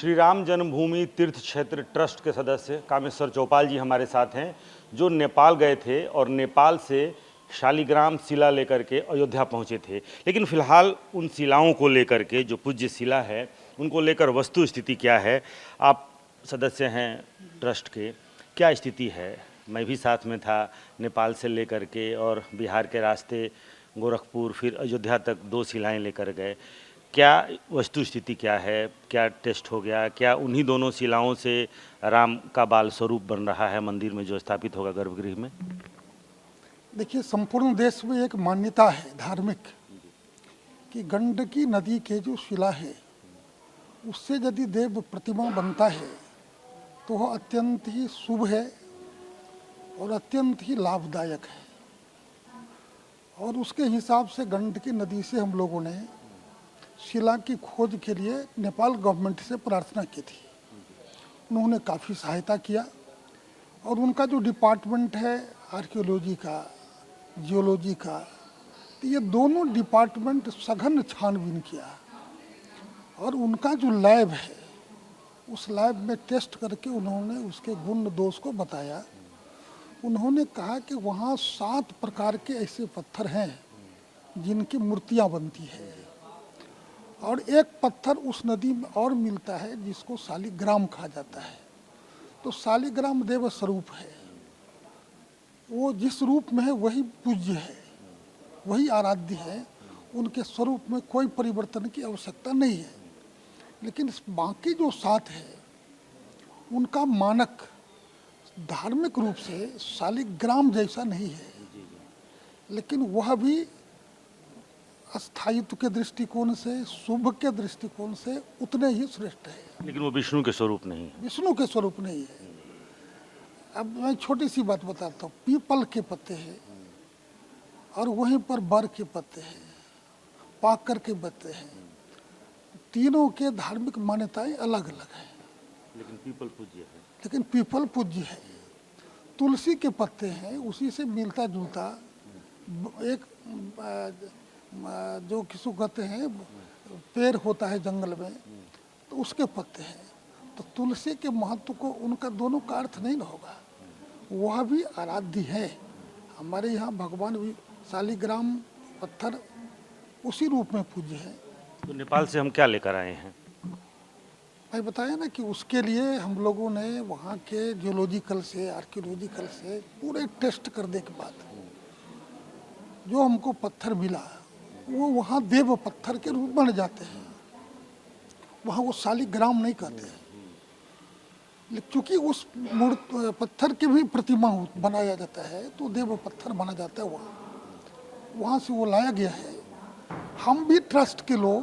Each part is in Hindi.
श्री राम जन्मभूमि तीर्थ क्षेत्र ट्रस्ट के सदस्य कामेश्वर चौपाल जी हमारे साथ हैं, जो नेपाल गए थे और नेपाल से शालिग्राम शिला लेकर के अयोध्या पहुंचे थे। लेकिन फिलहाल उन शिलाओं को लेकर के, जो पूज्य शिला है, उनको लेकर वस्तु स्थिति क्या है? आप सदस्य हैं ट्रस्ट के, क्या स्थिति है? मैं भी साथ में था, नेपाल से लेकर के और बिहार के रास्ते गोरखपुर फिर अयोध्या तक 2 शिलाएँ लेकर गए। क्या वस्तु स्थिति क्या है? क्या टेस्ट हो गया? क्या उन्हीं दोनों शिलाओं से राम का बाल स्वरूप बन रहा है मंदिर में जो स्थापित होगा गर्भगृह में? देखिए, संपूर्ण देश में एक मान्यता है धार्मिक कि गंडकी नदी के जो शिला है उससे यदि देव प्रतिमा बनता है तो वह अत्यंत ही शुभ है और अत्यंत ही लाभदायक है। और उसके हिसाब से गंडकी नदी से हम लोगों ने शिला की खोज के लिए नेपाल गवर्नमेंट से प्रार्थना की थी। उन्होंने काफ़ी सहायता किया और उनका जो डिपार्टमेंट है आर्कियोलॉजी का, जियोलॉजी का, तो ये दोनों डिपार्टमेंट सघन छानबीन किया और उनका जो लैब है उस लैब में टेस्ट करके उन्होंने उसके गुण दोष को बताया। उन्होंने कहा कि वहाँ 7 प्रकार के ऐसे पत्थर हैं जिनकी मूर्तियाँ बनती हैं और एक पत्थर उस नदी में और मिलता है जिसको शालिग्राम कहा जाता है। तो शालिग्राम देव स्वरूप है, वो जिस रूप में है वही पूज्य है, वही आराध्य है, उनके स्वरूप में कोई परिवर्तन की आवश्यकता नहीं है। लेकिन बाकी जो 7 है उनका मानक धार्मिक रूप से शालिग्राम जैसा नहीं है, लेकिन वह भी स्थायित्व के दृष्टिकोण से, शुभ के दृष्टिकोण से उतने ही श्रेष्ठ है। लेकिन वो विष्णु के स्वरूप नहीं है। विष्णु के स्वरूप नहीं है। अब मैं छोटी सी बात बताता हूँ। पीपल के पत्ते हैं और वहीं पर बर के पत्ते हैं, पाकर के पत्ते हैं, तीनों के धार्मिक मान्यताएं अलग अलग हैं, लेकिन पीपल पूज्य है। लेकिन पीपल पूज्य है। तुलसी के पत्ते हैं, उसी से मिलता जुलता एक जो किसको कहते हैं पेड़ होता है जंगल में, तो उसके पत्ते हैं। तो तुलसी के महत्व को उनका दोनों का अर्थ नहीं ना होगा। वह भी आराध्य है। हमारे यहाँ भगवान भी शालिग्राम पत्थर उसी रूप में पूज्य है। तो नेपाल से हम क्या लेकर आए हैं? मैं बताया ना कि उसके लिए हम लोगों ने वहाँ के जियोलॉजिकल से, आर्कियोलॉजिकल से पूरे टेस्ट करने के बाद जो हमको पत्थर मिला वो वहाँ देव पत्थर के रूप बन जाते हैं। वहाँ वो शालिग्राम नहीं कहते हैं, लेकिन चूँकि उस पत्थर की भी प्रतिमा बनाया जाता है तो देव पत्थर बना जाता है। वहाँ से वो लाया गया है। हम भी ट्रस्ट के लोग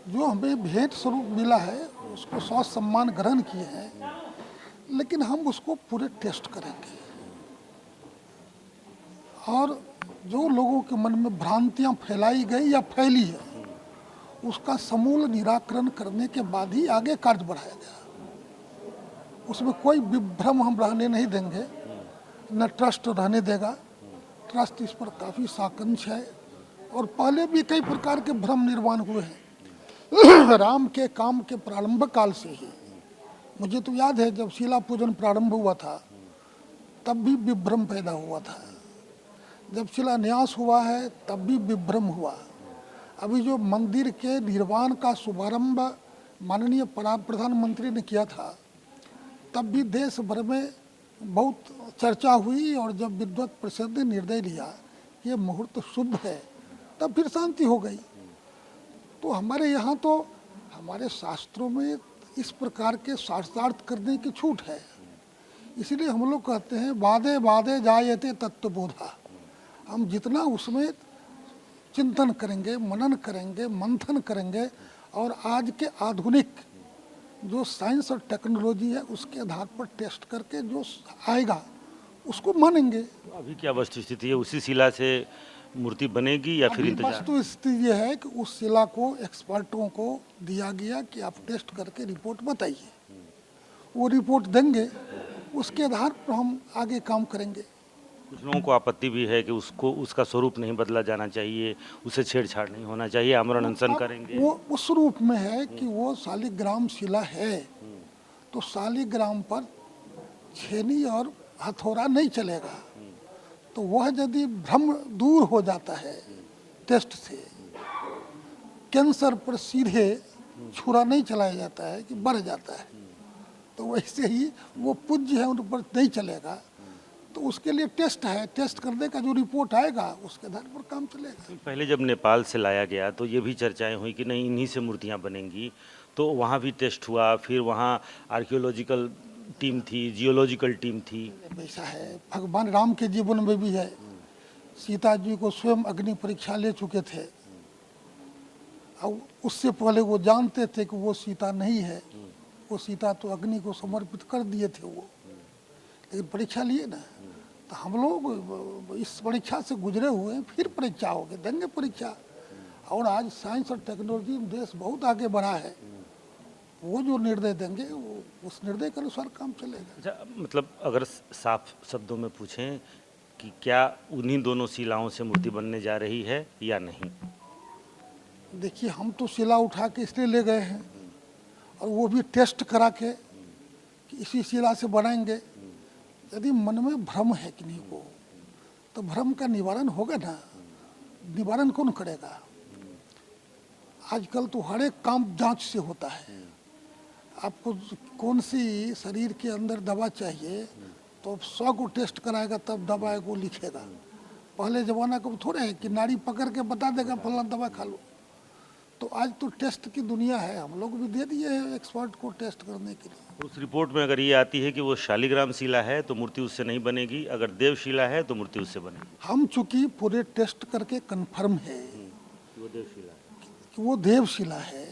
जो हमें भेंट स्वरूप मिला है उसको सौ सम्मान ग्रहण किए हैं, लेकिन हम उसको पूरे टेस्ट करेंगे और जो लोगों के मन में भ्रांतियां फैलाई गई या फैली है उसका समूल निराकरण करने के बाद ही आगे कार्य बढ़ाया गया। उसमें कोई विभ्रम हम रहने नहीं देंगे, न ट्रस्ट रहने देगा। ट्रस्ट इस पर काफ़ी साकंश है और पहले भी कई प्रकार के भ्रम निर्माण हुए हैं। राम के काम के प्रारंभ काल से ही मुझे तो याद है जब शिला पूजन प्रारंभ हुआ था तब भी विभ्रम पैदा हुआ था, जब शिलान्यास हुआ है तब भी विभ्रम हुआ। अभी जो मंदिर के निर्माण का शुभारंभ माननीय प्रधानमंत्री ने किया था तब भी देश भर में बहुत चर्चा हुई और जब विद्वत परिषद ने निर्णय लिया ये मुहूर्त शुभ है तब फिर शांति हो गई। तो हमारे यहाँ तो हमारे शास्त्रों में इस प्रकार के शास्त्रार्थ करने की छूट है। इसलिए हम लोग कहते हैं वादे वादे जायते तत्वबोधा। हम जितना उसमें चिंतन करेंगे, मनन करेंगे, मंथन करेंगे और आज के आधुनिक जो साइंस और टेक्नोलॉजी है उसके आधार पर टेस्ट करके जो आएगा उसको मानेंगे। तो अभी क्या वस्तु स्थिति है? उसी शिला से मूर्ति बनेगी या फिर इंतजार? वस्तु स्थिति ये है कि उस शिला को एक्सपर्टों को दिया गया कि आप टेस्ट करके रिपोर्ट बताइए। वो रिपोर्ट देंगे, उसके आधार पर हम आगे काम करेंगे। कुछ लोगों को आपत्ति भी है कि उसको उसका स्वरूप नहीं बदला जाना चाहिए, उसे छेड़छाड़ नहीं होना चाहिए, आमरण अनशन अब करेंगे। वो उस रूप में है कि वो शालिग्राम शिला है, तो शालिग्राम पर छेनी और हथौड़ा नहीं चलेगा। तो वह यदि भ्रम दूर हो जाता है टेस्ट से, कैंसर पर सीधे छुरा नहीं चलाया जाता है कि बढ़ जाता है, तो वैसे ही वो पूज्य है, उन पर नहीं चलेगा। तो उसके लिए टेस्ट है, टेस्ट करने का जो रिपोर्ट आएगा उसके आधार पर काम चलेगा। पहले जब नेपाल से लाया गया तो ये भी चर्चाएं हुई कि नहीं इन्हीं से मूर्तियां बनेंगी, तो वहाँ भी टेस्ट हुआ, फिर वहाँ आर्कियोलॉजिकल टीम थी, जियोलॉजिकल टीम थी। वैसा है, भगवान राम के जीवन में भी है। सीता जी को स्वयं अग्नि परीक्षा ले चुके थे, और उससे पहले वो जानते थे कि वो सीता नहीं है, वो सीता तो अग्नि को समर्पित कर दिए थे वो, लेकिन परीक्षा लिए ना। तो हम लोग इस परीक्षा से गुजरे हुए हैं, फिर परीक्षा होगी, देंगे परीक्षा। और आज साइंस और टेक्नोलॉजी में देश बहुत आगे बढ़ा है, वो जो निर्णय देंगे वो उस निर्णय के अनुसार काम चलेगा। अच्छा, मतलब अगर साफ शब्दों में पूछें कि क्या उन्हीं दोनों शिलाओं से मूर्ति बनने जा रही है या नहीं? देखिए, हम तो शिला उठा के इसलिए ले गए हैं, और वो भी टेस्ट करा के कि इसी शिला से बनाएंगे। यदि मन में भ्रम है कि नहीं को, तो भ्रम का निवारण होगा ना। निवारण कौन करेगा? आजकल तो हर एक काम जांच से होता है। आपको कौन सी शरीर के अंदर दवा चाहिए, तो 100 को टेस्ट कराएगा तब दवा को लिखेगा। पहले जमाना को थोड़े है कि नाड़ी पकड़ के बता देगा फलाना दवा खा लो। तो आज तो टेस्ट की दुनिया है, हम लोग भी दे दिए हैं एक्सपर्ट को टेस्ट करने के लिए। उस रिपोर्ट में अगर ये आती है कि वो शालिग्राम शिला है तो मूर्ति उससे नहीं बनेगी, अगर देवशिला है तो मूर्ति उससे बनेगी। हम चूंकि पूरे टेस्ट करके कंफर्म है वो देवशिला है। कि वो देवशिला है,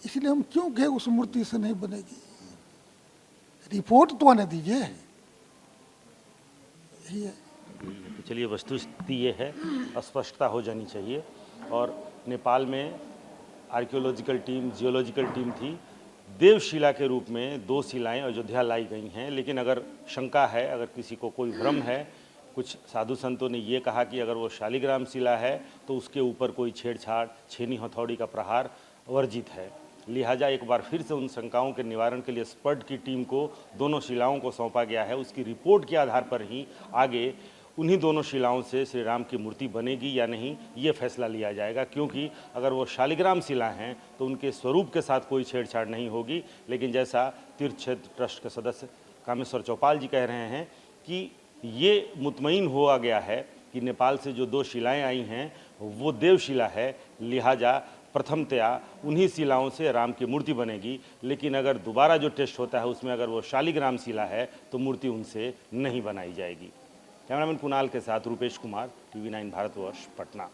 इसलिए हम क्यों कहे उस मूर्ति से नहीं बनेगी। रिपोर्ट तो आने दीजिए, यही है। तो चलिए, वस्तुस्थिति ये है, स्पष्टता हो जानी चाहिए। और नेपाल में आर्कियोलॉजिकल टीम, जियोलॉजिकल टीम थी। देवशिला के रूप में 2 शिलाएं अयोध्या लाई गई हैं, लेकिन अगर शंका है, अगर किसी को कोई भ्रम है, कुछ साधु संतों ने ये कहा कि अगर वो शालिग्राम शिला है तो उसके ऊपर कोई छेड़छाड़, छेनी हथौड़ी का प्रहार वर्जित है। लिहाजा एक बार फिर से उन शंकाओं के निवारण के लिए एक्सपर्ट की टीम को दोनों शिलाओं को सौंपा गया है। उसकी रिपोर्ट के आधार पर ही आगे उन्हीं दोनों शिलाओं से श्री राम की मूर्ति बनेगी या नहीं, ये फैसला लिया जाएगा। क्योंकि अगर वो शालिग्राम शिला हैं तो उनके स्वरूप के साथ कोई छेड़छाड़ नहीं होगी। लेकिन जैसा तीर्थ क्षेत्र ट्रस्ट के सदस्य कामेश्वर चौपाल जी कह रहे हैं कि ये मुतमईन हुआ गया है कि नेपाल से जो 2 शिलाएं आई हैं वो देवशिला है, लिहाजा प्रथमतया उन्हीं शिलाओं से राम की मूर्ति बनेगी। लेकिन अगर दोबारा जो टेस्ट होता है उसमें अगर वो शालिग्राम शिला है तो मूर्ति उनसे नहीं बनाई जाएगी। कैमरामैन कुणाल के साथ रूपेश कुमार, TV9 भारतवर्ष, पटना।